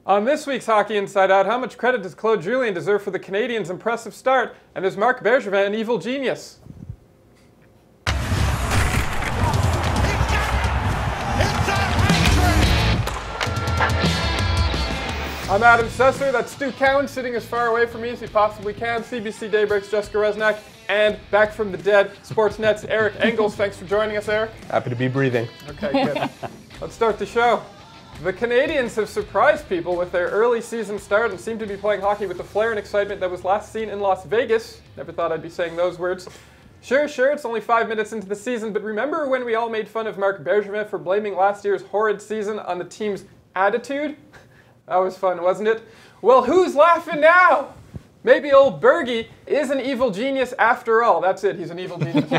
On this week's Hockey Inside Out, how much credit does Claude Julien deserve for the Canadiens' impressive start? And is Marc Bergevin an evil genius? I'm Adam Sesser, that's Stu Cowan sitting as far away from me as he possibly can. CBC Daybreak's Jessica Resnack, and back from the dead, Sportsnet's Eric Engels. Thanks for joining us, Eric. Happy to be breathing. Okay, good. Let's start the show. The Canadiens have surprised people with their early season start and seem to be playing hockey with the flair and excitement that was last seen in Las Vegas. Never thought I'd be saying those words. Sure, it's only 5 minutes into the season, but remember when we all made fun of Marc Bergevin for blaming last year's horrid season on the team's attitude? That was fun, wasn't it? Well, who's laughing now? Maybe old Bergie is an evil genius after all. That's it, he's an evil genius.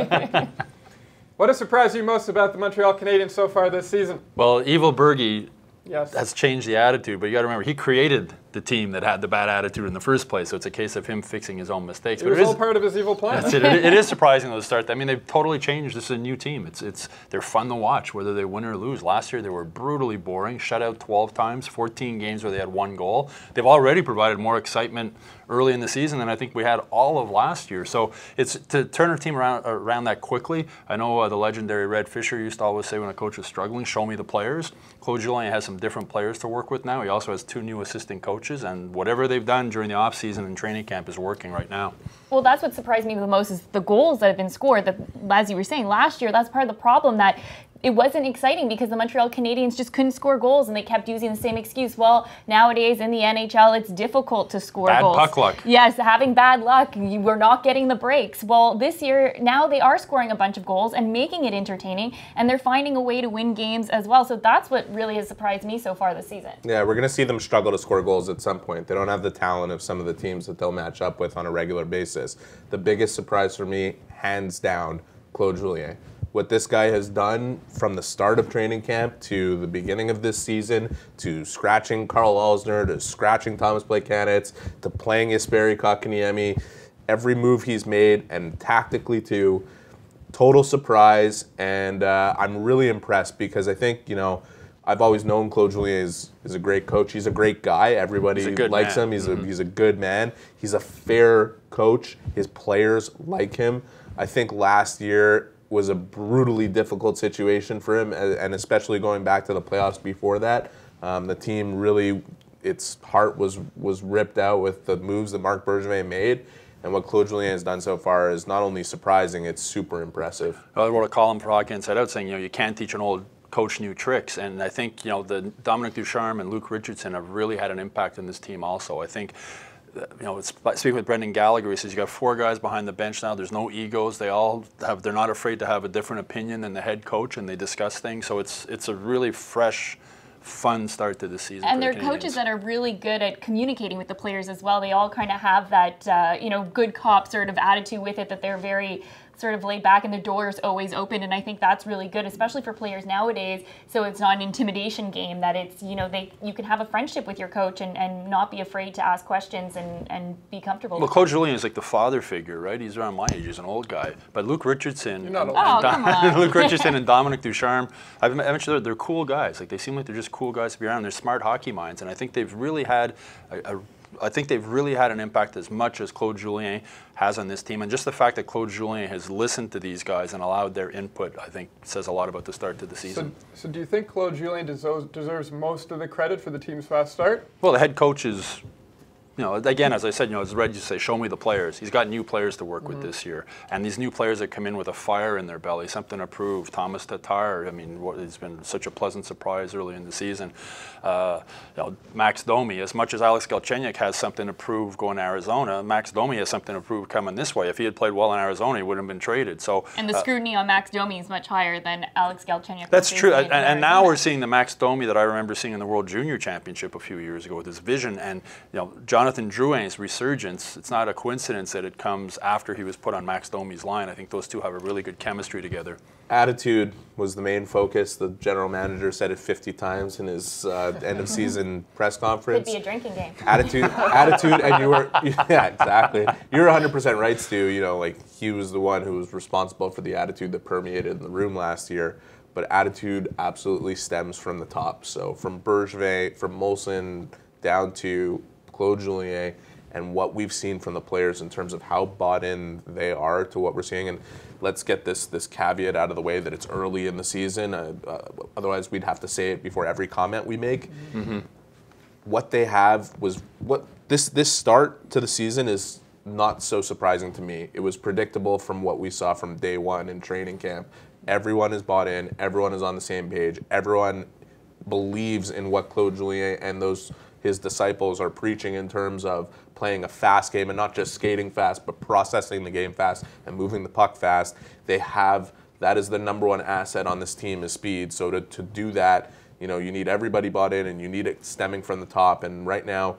What has surprised you most about the Montreal Canadiens so far this season? Well, evil Bergie Yes. has changed the attitude, but you got to remember, he created the team that had the bad attitude in the first place, so it's a case of him fixing his own mistakes. It was all part of his evil plan. That's it. It is surprising though to start. I mean, they've totally changed. This is a new team. They're fun to watch, whether they win or lose. Last year they were brutally boring, shut out 12 times, 14 games where they had 1 goal. They've already provided more excitement early in the season than I think we had all of last year. So it's to turn a team around that quickly. I know the legendary Red Fisher used to always say when a coach was struggling, show me the players. Claude Julien has some different players to work with now. He also has 2 new assistant coaches, and whatever they've done during the offseason and training camp is working right now. Well, that's what surprised me the most is the goals that have been scored. That, as you were saying, last year, that's part of the problem, that it wasn't exciting because the Montreal Canadiens just couldn't score goals, and they kept using the same excuse. Well, nowadays in the NHL, it's difficult to score goals. Bad puck luck. Yes, having bad luck. We're not getting the breaks. Well, this year, now they are scoring a bunch of goals and making it entertaining, and they're finding a way to win games as well. So that's what really has surprised me so far this season. Yeah, we're going to see them struggle to score goals at some point. They don't have the talent of some of the teams that they'll match up with on a regular basis. The biggest surprise for me, hands down, Claude Julien. What this guy has done from the start of training camp to the beginning of this season, to scratching Carl Alsner, to scratching Thomas Plekanec, to playing Jesperi Kotkaniemi, every move he's made, and tactically too, total surprise. And I'm really impressed because I think, I've always known Claude Julien is a great coach. He's a great guy. Everybody likes him. He's a good man. He's a fair coach. His players like him. I think last year was a brutally difficult situation for him, and especially going back to the playoffs before that. The team really, its heart was ripped out with the moves that Marc Bergevin made. And what Claude Julien has done so far is not only surprising, it's super impressive. I wrote a column for Hockey Inside Out saying, you can't teach an old coach new tricks, and I think the Dominic Ducharme and Luke Richardson have really had an impact on this team also. I think speaking with Brendan Gallagher, he says you got 4 guys behind the bench now. There's no egos. They're not afraid to have a different opinion than the head coach, and they discuss things. So it's a really fresh, fun start to the season. And they're coaches that are really good at communicating with the players as well. They all kind of have that good cop sort of attitude with it, that they're very sort of laid back and the door is always open, and I think that's really good, especially for players nowadays. So it's not an intimidation game, that it's, you can have a friendship with your coach and not be afraid to ask questions and be comfortable. Well, Claude Julien is like the father figure, right? He's around my age, he's an old guy. But Luke Richardson, Luke Richardson and Dominic Ducharme, I've mentioned they're cool guys. Like, they seem like they're just cool guys to be around. They're smart hockey minds, and I think they've really had an impact as much as Claude Julien has on this team. And just the fact that Claude Julien has listened to these guys and allowed their input, I think, says a lot about the start to the season. So do you think Claude Julien deserves most of the credit for the team's fast start? Well, the head coach is, again, as I said, as Red used to say, show me the players. He's got new players to work with this year. And these new players that come in with a fire in their belly, something to prove. Tomas Tatar, it's been such a pleasant surprise early in the season. Max Domi, as much as Alex Galchenyuk has something to prove going to Arizona, Max Domi has something to prove coming this way. If he had played well in Arizona, he wouldn't have been traded. And the scrutiny on Max Domi is much higher than Alex Galchenyuk. That's true. And now we're seeing the Max Domi that I remember seeing in the World Junior Championship a few years ago with his vision. And Jonathan Drouin's resurgence, it's not a coincidence that it comes after he was put on Max Domi's line. I think those two have a really good chemistry together. Attitude was the main focus. The general manager said it 50 times in his end of season press conference. Could be a drinking game. Attitude, and yeah, exactly. You're 100% right, Stu. He was the one who was responsible for the attitude that permeated in the room last year. But attitude absolutely stems from the top. So from Bergevin, from Molson, down to Claude Julien and what we've seen from the players in terms of how bought in they are to what we're seeing. And let's get this caveat out of the way that it's early in the season. Otherwise, we'd have to say it before every comment we make. Mm-hmm. What they have was this start to the season is not so surprising to me. It was predictable from what we saw from day one in training camp. Everyone is bought in. Everyone is on the same page. Everyone believes in what Claude Julien and his disciples are preaching in terms of playing a fast game and not just skating fast, but processing the game fast and moving the puck fast. That is the number one asset on this team is speed. So to do that, you need everybody bought in and you need it stemming from the top. And right now,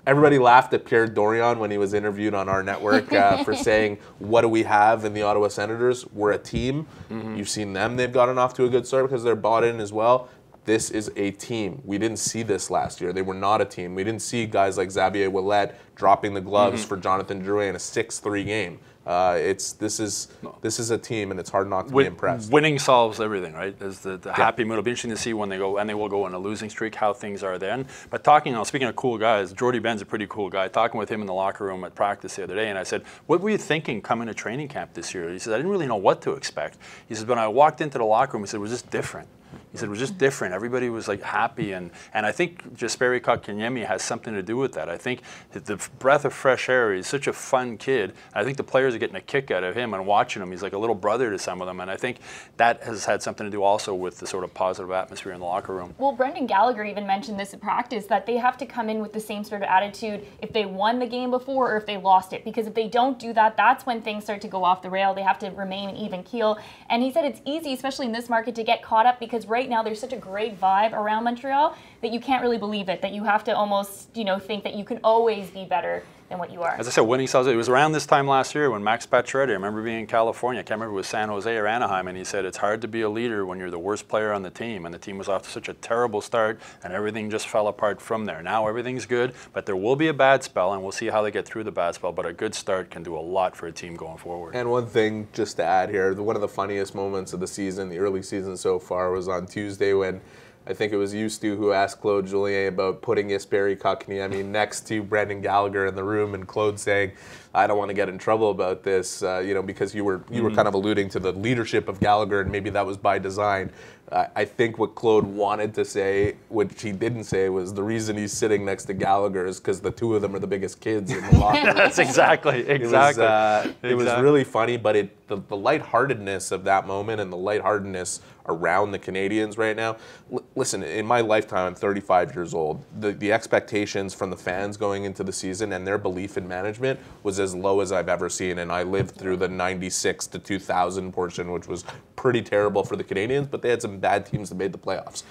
everybody laughed at Pierre Dorion when he was interviewed on our network for saying, what do we have in the Ottawa Senators? We're a team. Mm-hmm. You've seen them. They've gotten off to a good start because they're bought in as well. This is a team. We didn't see this last year. They were not a team. We didn't see guys like Xavier Ouellet dropping the gloves for Jonathan Drouin in a 6-3 game. This is a team, and it's hard not to be impressed. Winning solves everything, right? There's the happy mood. It'll be interesting to see when they go, and they will go on a losing streak, how things are then. But speaking of cool guys, Jordy Ben's a pretty cool guy. Talking with him in the locker room at practice the other day, and I said, what were you thinking coming to training camp this year? He said, I didn't really know what to expect. He said, when I walked into the locker room, he said, it was just different. He said it was just different. Everybody was like happy, and I think Jesperi Kotkaniemi has something to do with that. I think the breath of fresh air. He's such a fun kid. I think the players are getting a kick out of him and watching him. He's like a little brother to some of them, and I think that has had something to do also with the sort of positive atmosphere in the locker room. Well, Brendan Gallagher even mentioned this at practice, that they have to come in with the same sort of attitude if they won the game before or if they lost it, because if they don't do that, that's when things start to go off the rail. They have to remain even keel, and he said it's easy, especially in this market, to get caught up because right now there's such a great vibe around Montreal that you can't really believe it, that you have to almost, think that you can always be better than what you are. As I said, winning sells. It was around this time last year when Max Pacioretty, I remember being in California, I can't remember if it was San Jose or Anaheim, and he said it's hard to be a leader when you're the worst player on the team, and the team was off to such a terrible start, and everything just fell apart from there. Now everything's good, but there will be a bad spell, and we'll see how they get through the bad spell, but a good start can do a lot for a team going forward. And one thing just to add here, one of the funniest moments of the season, the early season so far, was on Tuesday when I think it was you, Stu, who asked Claude Julien about putting Jesperi Kotkaniemi next to Brendan Gallagher in the room, and Claude saying, I don't want to get in trouble about this, because you were kind of alluding to the leadership of Gallagher, and maybe that was by design. I think what Claude wanted to say, which he didn't say, was the reason he's sitting next to Gallagher is because the two of them are the biggest kids in the locker room. That's exactly. It was really funny, but the lightheartedness of that moment and the lightheartedness around the Canadiens right now. Listen, in my lifetime, I'm 35 years old. The expectations from the fans going into the season and their belief in management was as low as I've ever seen, and I lived through the 96 to 2000 portion, which was pretty terrible for the Canadiens, but they had some bad teams that made the playoffs.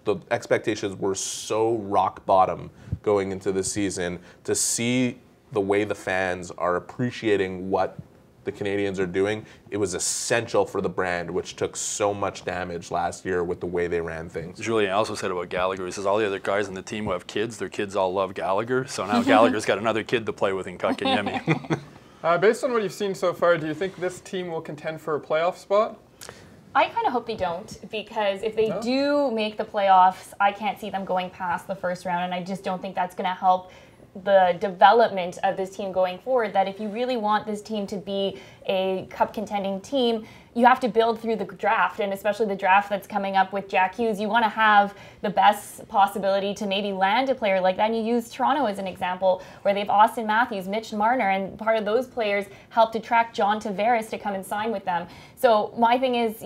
The expectations were so rock bottom going into the season. To see the way the fans are appreciating what the Canadiens are doing, it was essential for the brand, which took so much damage last year with the way they ran things. Julien also said about Gallagher, he says all the other guys on the team who have kids, their kids all love Gallagher, so now Gallagher's got another kid to play with in Kotkaniemi. Based on what you've seen so far, do you think this team will contend for a playoff spot? I kind of hope they don't, because if they do make the playoffs, I can't see them going past the first round, and I just don't think that's going to help the development of this team going forward. That if you really want this team to be a cup contending team, you have to build through the draft, and especially the draft that's coming up with Jack Hughes. You want to have the best possibility to maybe land a player like that. And you use Toronto as an example, where they have Austin Matthews, Mitch Marner, and part of those players helped attract John Tavares to come and sign with them. So my thing is,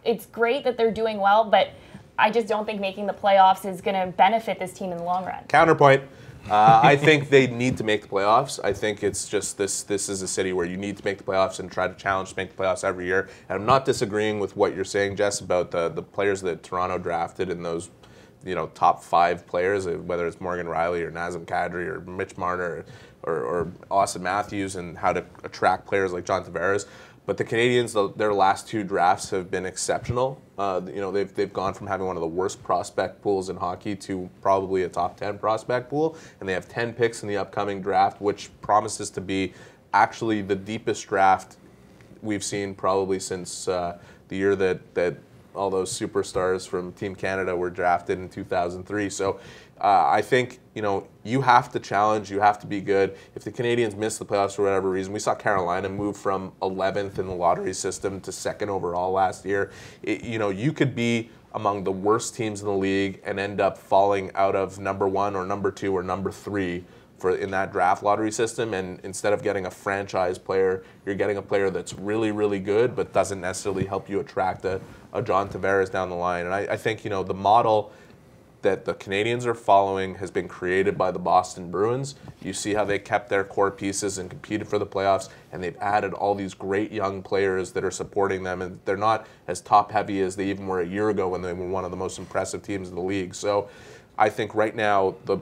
it's great that they're doing well, but I just don't think making the playoffs is going to benefit this team in the long run. Counterpoint. I think they need to make the playoffs. I think it's just this is a city where you need to make the playoffs and try to challenge to make the playoffs every year. And I'm not disagreeing with what you're saying, Jess, about the players that Toronto drafted in those top 5 players, whether it's Morgan Riley or Nazem Kadri or Mitch Marner or Austin Matthews, and how to attract players like John Tavares. But the Canadiens, their last 2 drafts have been exceptional. They've gone from having one of the worst prospect pools in hockey to probably a top 10 prospect pool, and they have 10 picks in the upcoming draft, which promises to be actually the deepest draft we've seen probably since the year that all those superstars from Team Canada were drafted in 2003. So I think, you have to challenge, you have to be good. If the Canadiens miss the playoffs for whatever reason, we saw Carolina move from 11th in the lottery system to 2nd overall last year. You could be among the worst teams in the league and end up falling out of number 1 or number 2 or number 3 in that draft lottery system, and instead of getting a franchise player, you're getting a player that's really, really good but doesn't necessarily help you attract a John Tavares down the line. And I think, the model that the Canadiens are following has been created by the Boston Bruins. You see how they kept their core pieces and competed for the playoffs, and they've added all these great young players that are supporting them, and they're not as top-heavy as they even were a year ago when they were one of the most impressive teams in the league. So I think right now the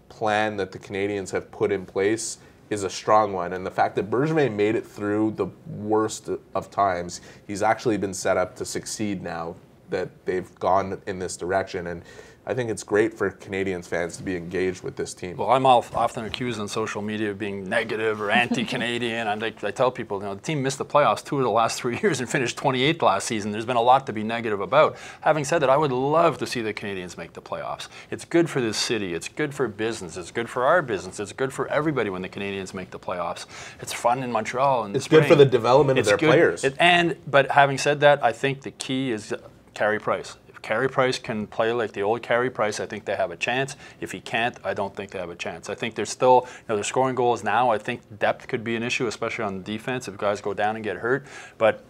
plan that the Canadiens have put in place is a strong one, and the fact that Bergevin made it through the worst of times, he's actually been set up to succeed now that they've gone in this direction. And I think it's great for Canadiens fans to be engaged with this team. Well, I'm often accused on social media of being negative or anti-Canadian. And I tell people, the team missed the playoffs 2 of the last 3 years and finished 28th last season. There's been a lot to be negative about. Having said that, I would love to see the Canadiens make the playoffs. It's good for this city. It's good for business. It's good for our business. It's good for everybody when the Canadiens make the playoffs. It's fun in Montreal in the spring. It's good for the development of their players. But having said that, I think the key is Carey Price. Carey Price can play like the old Carey Price, I think they have a chance. If he can't, I don't think they have a chance. I think there's still, they're scoring goals now. I think depth could be an issue, especially on defense if guys go down and get hurt. But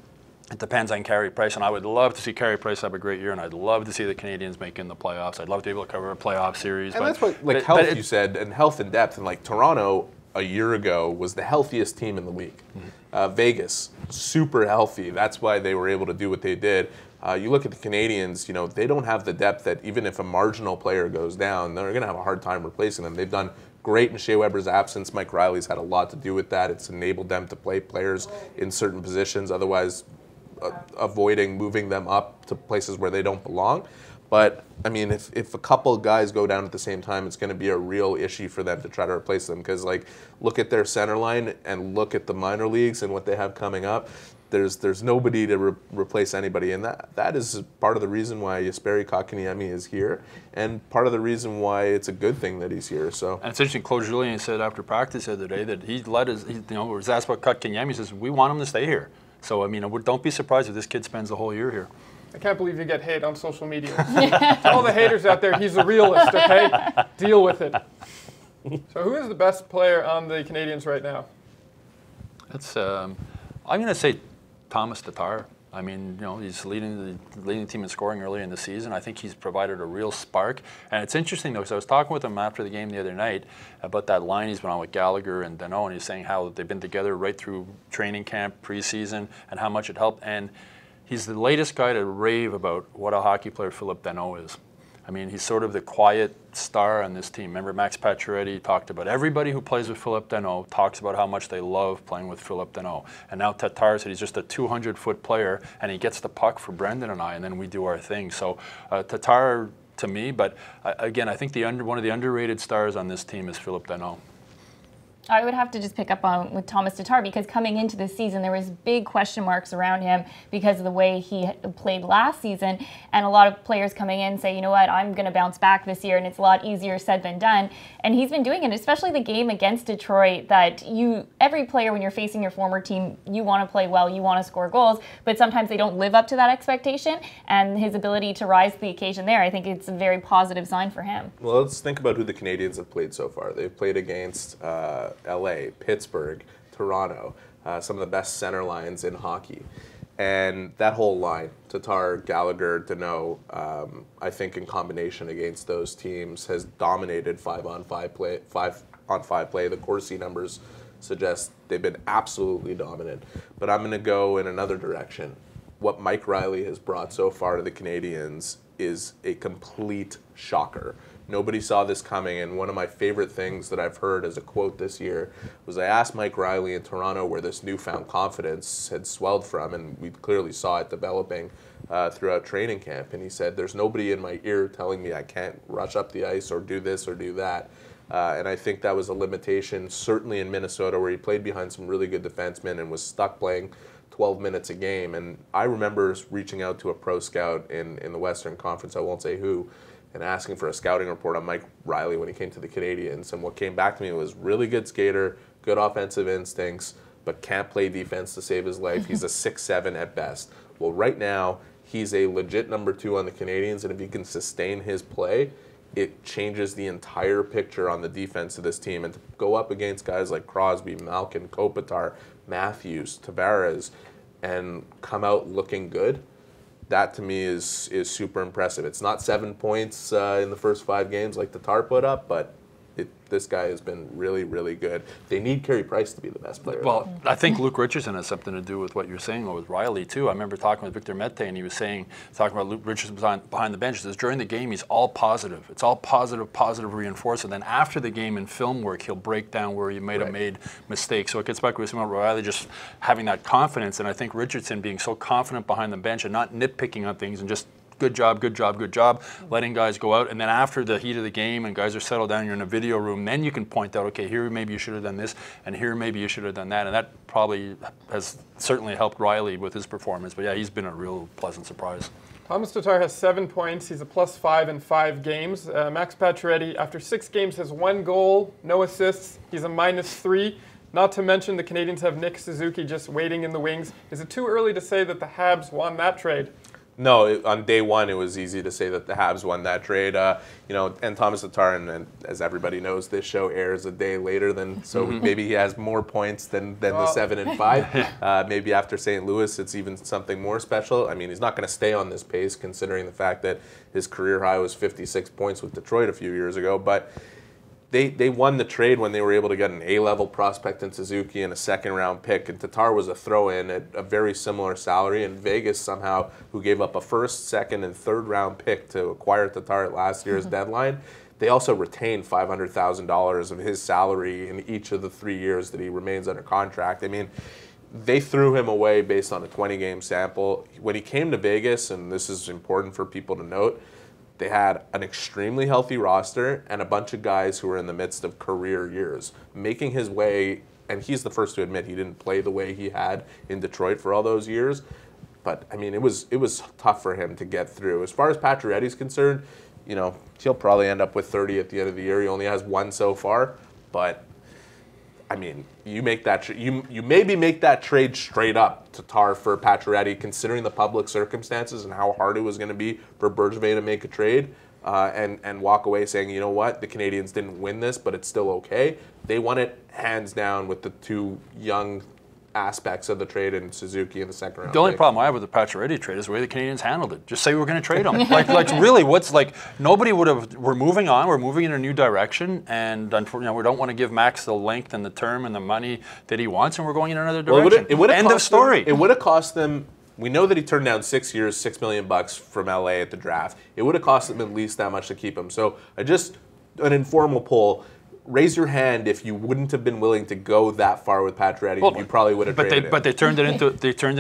it depends on Carey Price, and I would love to see Carey Price have a great year, and I'd love to see the Canadiens making the playoffs. I'd love to be able to cover a playoff series. And that's what, health, you said, and health and depth. And Toronto a year ago was the healthiest team in the league. Mm-hmm. Vegas, super healthy. That's why they were able to do what they did. You look at the Canadiens, they don't have the depth that even if a marginal player goes down, they're going to have a hard time replacing them. They've done great in Shea Weber's absence. Mike Riley's had a lot to do with that. It's enabled them to play players in certain positions, otherwise avoiding moving them up to places where they don't belong. But, if a couple guys go down at the same time, it's going to be a real issue for them to try to replace them. Because, look at their center line and look at the minor leagues and what they have coming up. There's nobody to replace anybody, and that is part of the reason why Jesperi Kotkaniemi is here, and part of the reason why it's a good thing that he's here. So and it's interesting. Claude Julien said after practice the other day that he was asked about Kotkaniemi. He says we want him to stay here. So don't be surprised if this kid spends the whole year here. I can't believe you get hate on social media. To all the haters out there, he's a realist. Okay, deal with it. So who is the best player on the Canadiens right now? It's I'm going to say Tomas Tatar. He's leading the team in scoring early in the season. I think he's provided a real spark. And it's interesting, though, because I was talking with him after the game the other night about that line he's been on with Gallagher and Danault, and he's saying how they've been together right through training camp, preseason, and how much it helped. And he's the latest guy to rave about what a hockey player Phillip Danault is. He's sort of the quiet star on this team. Remember, Max Pacioretty talked about everybody who plays with Phillip Danault talks about how much they love playing with Phillip Danault. And now Tatar said he's just a 200-foot player, and he gets the puck for Brendan and I, and then we do our thing. So Tatar, to me, but again, I think one of the underrated stars on this team is Phillip Danault. I would have to just pick up on with Tomas Tatar, because coming into this season, there was big question marks around him because of the way he played last season. And a lot of players coming in say, you know what, I'm going to bounce back this year, and it's a lot easier said than done. And he's been doing it, especially the game against Detroit, that every player, when you're facing your former team, you want to play well, you want to score goals, but sometimes they don't live up to that expectation. And his ability to rise to the occasion there, I think it's a very positive sign for him. Well, let's think about who the Canadiens have played so far. They've played against LA, Pittsburgh, Toronto, some of the best center lines in hockey. And that whole line, Tatar, Gallagher, Danault, I think in combination against those teams has dominated 5-on-5 play. 5-on-5 play. The Corsi numbers suggest they've been absolutely dominant. But I'm going to go in another direction. What Mike Riley has brought so far to the Canadiens is a complete shocker. Nobody saw this coming, and one of my favorite things that I've heard as a quote this year was I asked Mike Riley in Toronto where this newfound confidence had swelled from, and we clearly saw it developing throughout training camp. And he said, there's nobody in my ear telling me I can't rush up the ice or do this or do that. And I think that was a limitation, certainly in Minnesota, where he played behind some really good defensemen and was stuck playing 12 minutes a game. And I remember reaching out to a pro scout in the Western Conference, I won't say who, and asking for a scouting report on Mike Riley when he came to the Canadiens. And what came back to me was really good skater, good offensive instincts, but can't play defense to save his life. He's a 6'7" at best. Well, right now, he's a legit number 2 on the Canadiens, and if he can sustain his play, it changes the entire picture on the defense of this team. And to go up against guys like Crosby, Malkin, Kopitar, Matthews, Tavares, and come out looking good, that to me is super impressive. It's not 7 points in the first 5 games like Tatar put up, but this guy has been really, really good. They need Carey Price to be the best player. Well, I think Luke Richardson has something to do with what you're saying with Riley, too. I remember talking with Victor Mete, and he was talking about Luke Richardson behind the bench. He says during the game, he's all positive. It's all positive reinforcement. Then after the game in film work, he'll break down where you might have made mistakes. So it gets back to what we were saying about Riley just having that confidence, and I think Richardson being so confident behind the bench and not nitpicking on things and just good job, good job, good job, letting guys go out. And then after the heat of the game and guys are settled down, you're in a video room, then you can point out, okay, here maybe you should have done this, and here maybe you should have done that. And that probably has certainly helped Riley with his performance. But yeah, he's been a real pleasant surprise. Tomas Tatar has 7 points. He's a +5 in 5 games. Max Pacioretty, after 6 games, has 1 goal, no assists. He's a -3. Not to mention the Canadiens have Nick Suzuki just waiting in the wings. Is it too early to say that the Habs won that trade? No, on day one, it was easy to say that the Habs won that trade. And Tomas Tatar, and as everybody knows, this show airs a day later so maybe he has more points than the 7 and 5. Maybe after St. Louis, it's even something more special. I mean, he's not going to stay on this pace, considering the fact that his career high was 56 points with Detroit a few years ago. But they won the trade when they were able to get an A-level prospect in Suzuki and a second-round pick, and Tatar was a throw-in at a very similar salary, and Vegas somehow, who gave up a first, second, and third-round pick to acquire Tatar at last year's deadline, they also retained $500,000 of his salary in each of the 3 years that he remains under contract. I mean, they threw him away based on a 20-game sample. When he came to Vegas, and this is important for people to note, they had an extremely healthy roster and a bunch of guys who were in the midst of career years. Making his way, and he's the first to admit he didn't play the way he had in Detroit for all those years, but I mean, it was tough for him to get through. As far as Pacioretty's concerned, he'll probably end up with 30 at the end of the year. He only has 1 so far, but I mean, you make that you maybe make that trade straight up to Tatar for Pacioretty, considering the public circumstances and how hard it was going to be for Bergevin to make a trade, and walk away saying, you know what, the Canadiens didn't win this, but it's still okay. They won it hands down with the 2 young aspects of the trade in Suzuki in the second round. The only problem I have with the Pacioretty trade is the way the Canadiens handled it. Just say we're going to trade him. like really, nobody would have. We're moving on. We're moving in a new direction, and unfortunately, we don't want to give Max the length and the term and the money that he wants, and we're going in another direction. End of story. It would have cost them. We know that he turned down 6 years, $6 million from LA at the draft. It would have cost them at least that much to keep him. So an informal poll. Raise your hand if you wouldn't have been willing to go that far with Pacioretty. Well, you probably would have traded him. But they turned it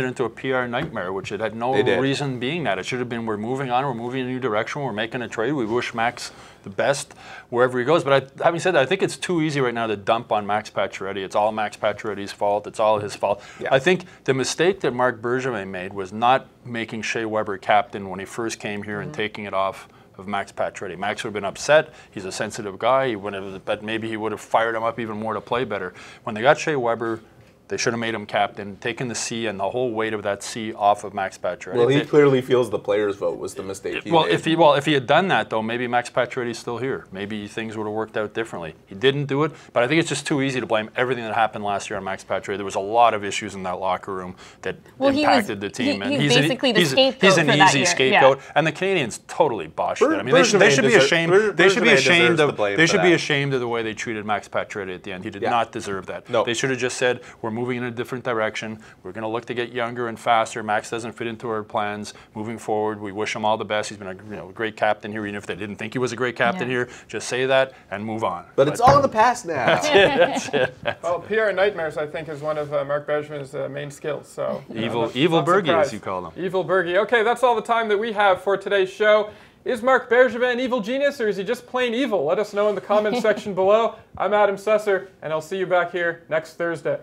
into a PR nightmare, which it had no reason being that. It should have been, we're moving on, we're moving in a new direction, we're making a trade. We wish Max the best wherever he goes. But having said that, I think it's too easy right now to dump on Max Pacioretty. It's all Max Pacioretty's fault. It's all his fault. Yeah. I think the mistake that Marc Bergevin made was not making Shea Weber captain when he first came here and taking it off of Max Pacioretty. Max would have been upset. He's a sensitive guy. But maybe he would have fired him up even more to play better. When they got Shea Weber, they should have made him captain, taken the C and the whole weight of that C off of Max Pacioretty. Well, he clearly feels the players' vote was the mistake he made. If he had done that, though, maybe Max Pacioretty's still here. Maybe things would have worked out differently. He didn't do it, but I think it's just too easy to blame everything that happened last year on Max Pacioretty. There was a lot of issues in that locker room that impacted the team. He's basically the scapegoat. He's an easy scapegoat, and the Canadiens totally botched it. I mean, they should be ashamed. They should be ashamed of the way they treated Max Pacioretty at the end. He did not deserve that. No. They should have just said, we're moving in a different direction. We're going to look to get younger and faster. Max doesn't fit into our plans moving forward. We wish him all the best. He's been a great captain here, even if they didn't think he was a great captain here. Just say that and move on. But it's all in the past now. That's it. Well, PR nightmares, I think, is one of Marc Bergevin's main skills. So evil Bergie, as you call them. Evil Bergie. Okay, that's all the time that we have for today's show. Is Marc Bergevin an evil genius, or is he just plain evil? Let us know in the comments section below. I'm Adam Susser, and I'll see you back here next Thursday.